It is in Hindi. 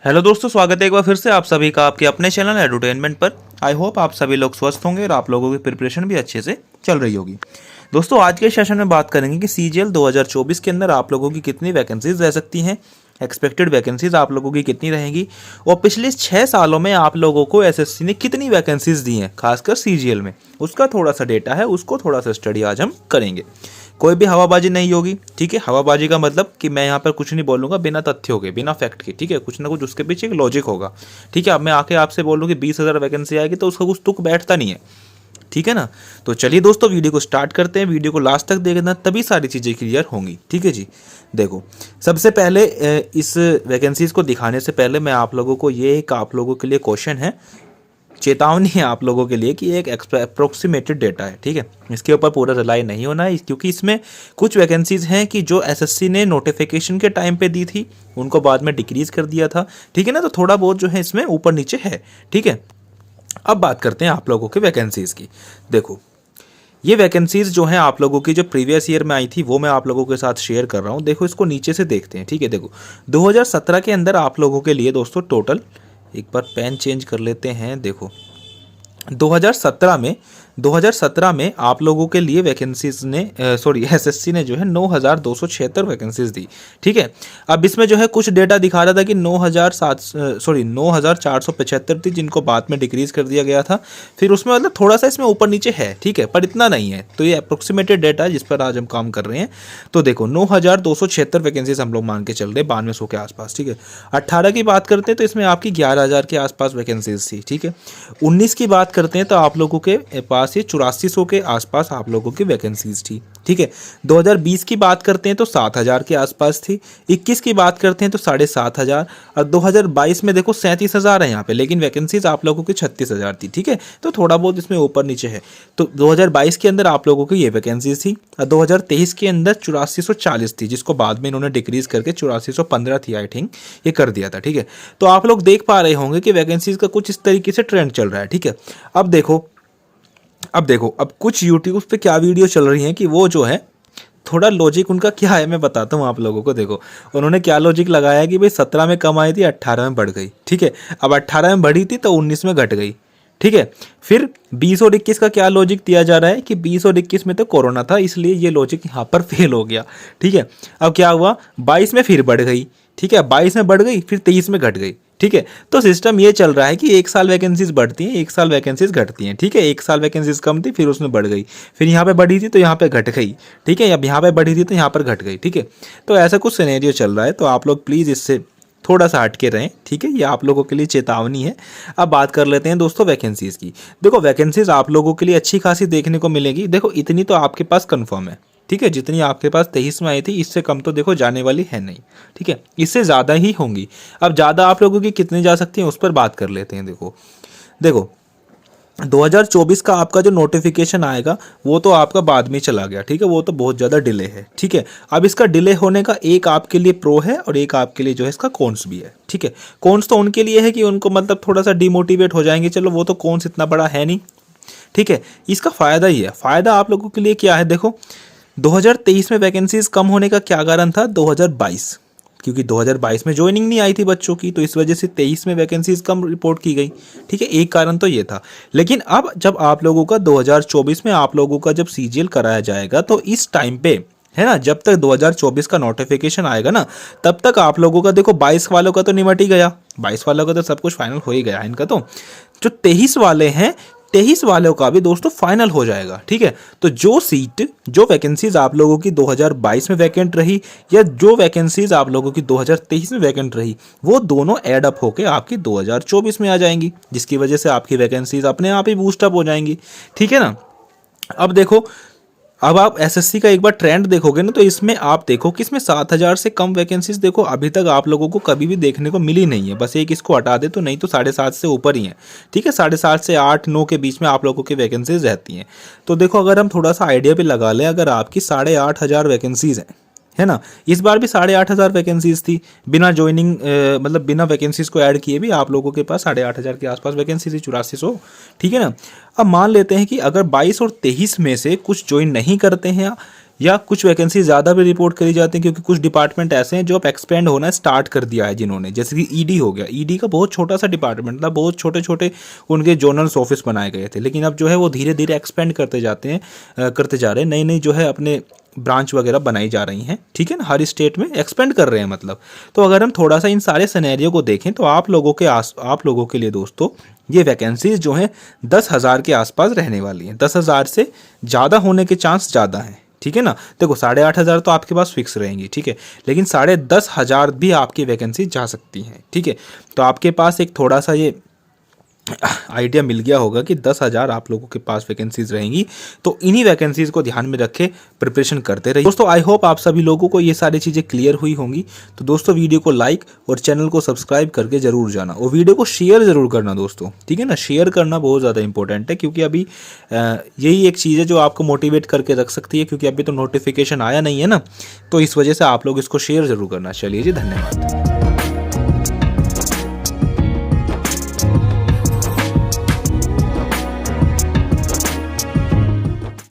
हेलो दोस्तों, स्वागत है एक बार फिर से आप सभी का आपके अपने चैनल एडुटेनमेंट पर। आई होप आप सभी लोग स्वस्थ होंगे और आप लोगों की प्रिपरेशन भी अच्छे से चल रही होगी। दोस्तों, आज के सेशन में बात करेंगे कि सीजीएल 2024 के अंदर आप लोगों की कितनी वैकेंसीज रह सकती हैं, एक्सपेक्टेड वैकेंसीज आप लोगों की कितनी रहेंगी और पिछले 6 सालों में आप लोगों को एसएससी ने कितनी वैकेंसीज दी हैं, खासकर सीजीएल में। उसका थोड़ा सा डेटा है, उसको थोड़ा सा स्टडी आज हम करेंगे। कोई भी हवाबाजी नहीं होगी, ठीक है। हवाबाजी का मतलब कि मैं यहाँ पर कुछ नहीं बोलूँगा बिना तथ्यों के, बिना फैक्ट के, ठीक है। कुछ ना कुछ उसके पीछे एक लॉजिक होगा, ठीक है। अब मैं आके आपसे बोलूँ कि 20,000 वैकेंसी आएगी तो उसका कुछ तुक बैठता नहीं है, ठीक है ना। तो चलिए दोस्तों, वीडियो को स्टार्ट करते हैं। वीडियो को लास्ट तक देखना, तभी सारी चीज़ें क्लियर होंगी, ठीक है जी। देखो, सबसे पहले इस वैकेंसीज को दिखाने से पहले मैं आप लोगों को ये एक आप लोगों के लिए क्वेश्चन है, चेतावनी है आप लोगों के लिए कि एक अप्रोक्सीमेटेड डेटा है, ठीक है। इसके ऊपर पूरा रिलाई नहीं होना है, क्योंकि इसमें कुछ वैकेंसीज हैं कि जो एसएससी ने नोटिफिकेशन के टाइम पे दी थी, उनको बाद में डिक्रीज कर दिया था, ठीक है ना। तो थोड़ा बहुत जो है इसमें ऊपर नीचे है, ठीक है। अब बात करते हैं आप लोगों के वैकेंसीज की। देखो, ये वैकेंसीज जो हैं आप लोगों की जो प्रीवियस ईयर में आई थी वो मैं आप लोगों के साथ शेयर कर रहा हूँ। देखो, इसको नीचे से देखते हैं, ठीक है। देखो, 2017 के अंदर आप लोगों के लिए दोस्तों टोटल, एक बार पेन चेंज कर लेते हैं। देखो, 2017 में आप लोगों के लिए वैकेंसीज ने एसएससी ने जो है 9,276 वैकेंसीज दी, ठीक है। अब इसमें जो है कुछ डेटा दिखा रहा था कि 9,475 थी, जिनको बाद में डिक्रीज कर दिया गया था। फिर उसमें मतलब थोड़ा सा इसमें ऊपर नीचे है, ठीक है, पर इतना नहीं है। तो ये अप्रोक्सीमेटेड डेटा है जिस पर आज हम काम कर रहे हैं। तो देखो, 9,276 वैकेंसीज हम लोग मान के चल रहे हैं, 9200 के आसपास, ठीक है। 18 की बात करते हैं तो इसमें आपकी 11,000 के आसपास वैकेंसीज थी, ठीक है। 19 की बात करते हैं तो आप लोगों के पास ये 8400 के आसपास आप लोगों की वैकेंसीज थी, ठीक है। 2020 की बात करते हैं तो 7,000 के आसपास थी। 21 की बात करते हैं तो 7,500, और 2022 में देखो 37,000 है यहाँ पे, लेकिन वैकेंसीज आप लोगों की 36,000 थी, ठीक है। तो थोड़ा बहुत इसमें ऊपर नीचे है। तो 2022 के अंदर आप लोगों की ये वैकेंसीज थी, और 2023 के अंदर 8440 थी, जिसको बाद में इन्होंने डिक्रीज करके 8415 थी, आई थिंक, ये कर दिया था, ठीक है। तो आप लोग देख पा रहे होंगे कि वैकेंसीज का कुछ इस तरीके से ट्रेंड चल रहा है, ठीक है। अब कुछ यूट्यूब पे क्या वीडियो चल रही हैं कि वो जो है थोड़ा लॉजिक उनका क्या है, मैं बताता हूँ आप लोगों को। देखो, उन्होंने क्या लॉजिक लगाया है कि भाई 17 में कम आई थी, 18 में बढ़ गई, ठीक है। अब 18 में बढ़ी थी तो 19 में घट गई, ठीक है। फिर 20 और 21 का क्या लॉजिक दिया जा रहा है कि 20 और 21 में तो कोरोना था, इसलिए ये लॉजिक यहाँ पर फेल हो गया, ठीक है। अब क्या हुआ, 22 में फिर बढ़ गई, ठीक है। 22 में बढ़ गई, फिर 23 में घट गई, ठीक है। तो सिस्टम ये चल रहा है कि एक साल वैकेंसीज बढ़ती हैं, एक साल वैकेंसीज घटती हैं, ठीक है। एक साल वैकेंसीज कम थी, फिर उसमें बढ़ गई, फिर यहाँ पे बढ़ी थी तो यहाँ पे घट गई, ठीक है। अब यहाँ पे बढ़ी थी तो यहाँ पर घट गई, ठीक है। तो ऐसा कुछ सिनेरियो चल रहा है, तो आप लोग प्लीज़ इससे थोड़ा सा हट के रहें, ठीक है। ये आप लोगों के लिए चेतावनी है। अब बात कर लेते हैं दोस्तों वैकेंसीज की। देखो, वैकेंसीज आप लोगों के लिए अच्छी खासी देखने को मिलेगी। देखो, इतनी तो आपके पास कंफर्म है, ठीक है। जितनी आपके पास 23 में आई थी, इससे कम तो देखो जाने वाली है नहीं, ठीक है। इससे ज़्यादा ही होंगी। अब ज़्यादा आप लोगों की कितनी जा सकती हैं उस पर बात कर लेते हैं। देखो 2024 का आपका जो नोटिफिकेशन आएगा वो तो आपका बाद में चला गया, ठीक है। वो तो बहुत ज़्यादा डिले है, ठीक है। अब इसका डिले होने का एक आपके लिए प्रो है और एक आपके लिए जो है इसका कॉन्स भी है, ठीक है। कॉन्स तो उनके लिए है कि उनको मतलब थोड़ा सा डिमोटिवेट हो जाएंगे, चलो वो तो कॉन्स इतना बड़ा है नहीं, ठीक है। इसका फ़ायदा ही है। फ़ायदा आप लोगों के लिए क्या है, देखो 2023 में वैकेंसीज कम होने का क्या कारण था, 2022, क्योंकि 2022 में ज्वाइनिंग नहीं आई थी बच्चों की, तो इस वजह से 23 में वैकेंसीज कम रिपोर्ट की गई, ठीक है। एक कारण तो ये था। लेकिन अब जब आप लोगों का 2024 में आप लोगों का जब सीजीएल कराया जाएगा, तो इस टाइम पे है ना, जब तक 2024 का नोटिफिकेशन आएगा ना, तब तक आप लोगों का देखो 22 वालों का तो निमट ही गया, 22 वालों का तो सब कुछ फाइनल हो ही गया इनका। तो जो 23 वाले हैं, 23 वालों का भी दोस्तों फाइनल हो जाएगा, ठीक है। तो जो वैकेंसीज आप लोगों की 2022 में वैकेंट रही, या जो वैकेंसीज आप लोगों की 2023 में वैकेंट रही, वो दोनों ऐड अप होके आपकी 2024 में आ जाएंगी, जिसकी वजह से आपकी वैकेंसीज अपने आप ही बूस्टअप हो जाएंगी, ठीक है ना। अब देखो, अब आप एसएससी का एक बार ट्रेंड देखोगे ना, तो इसमें आप देखो कि इसमें 7,000 से कम वैकेंसीज देखो अभी तक आप लोगों को कभी भी देखने को मिली नहीं है। बस एक इसको हटा दे तो, नहीं तो 7,500 से ऊपर ही है, ठीक है। 7,500 से 8-9 के बीच में आप लोगों की वैकेंसीज रहती हैं। तो देखो, अगर हम थोड़ा सा आइडिया भी लगा लें, अगर आपकी 8,500 वैकेंसीज हैं, है ना, इस बार भी 8,500 वैकेंसीज थी, बिना ज्वाइनिंग मतलब बिना वैकेंसीज को ऐड किए भी आप लोगों के पास 8,500 के आसपास वैकेंसी थी, 8400, ठीक है ना। अब मान लेते हैं कि अगर 22 और 23 में से कुछ ज्वाइन नहीं करते हैं, या कुछ वैकेंसी ज़्यादा भी रिपोर्ट करी जाती हैं, क्योंकि कुछ डिपार्टमेंट ऐसे हैं जो अब एक्सपेंड होना स्टार्ट कर दिया है जिन्होंने, जैसे कि ईडी हो गया। ईडी का बहुत छोटा सा डिपार्टमेंट था, बहुत छोटे छोटे उनके जोनल्स ऑफिस बनाए गए थे, लेकिन अब जो है वो धीरे धीरे एक्सपेंड करते जाते हैं, करते जा रहे हैं। नई नई जो है अपने ब्रांच वगैरह बनाई जा रही हैं, ठीक है ना, हर स्टेट में एक्सपेंड कर रहे हैं मतलब। तो अगर हम थोड़ा सा इन सारे सिनेरियो को देखें तो आप लोगों के लिए दोस्तों ये वैकेंसीज जो हैं 10,000 के आसपास रहने वाली हैं। 10,000 से ज़्यादा होने के चांस ज़्यादा हैं, ठीक है ना। देखो 8,500 तो आपके पास फिक्स रहेंगी, ठीक है, लेकिन 10,500 भी आपकी वैकेंसी जा सकती हैं, ठीक है। तो आपके पास एक थोड़ा सा ये आइडिया मिल गया होगा कि 10,000 आप लोगों के पास वैकेंसीज रहेंगी। तो इन्हीं वैकेंसीज को ध्यान में रखे प्रिपरेशन करते रहिए दोस्तों। आई होप आप सभी लोगों को ये सारी चीज़ें क्लियर हुई होंगी। तो दोस्तों वीडियो को लाइक और चैनल को सब्सक्राइब करके जरूर जाना, और वीडियो को शेयर जरूर करना दोस्तों, ठीक है ना। शेयर करना बहुत ज़्यादा इंपॉर्टेंट है, क्योंकि अभी यही एक चीज़ है जो आपको मोटिवेट करके रख सकती है, क्योंकि अभी तो नोटिफिकेशन आया नहीं है ना, तो इस वजह से आप लोग इसको शेयर जरूर करना। चलिए जी, धन्यवाद।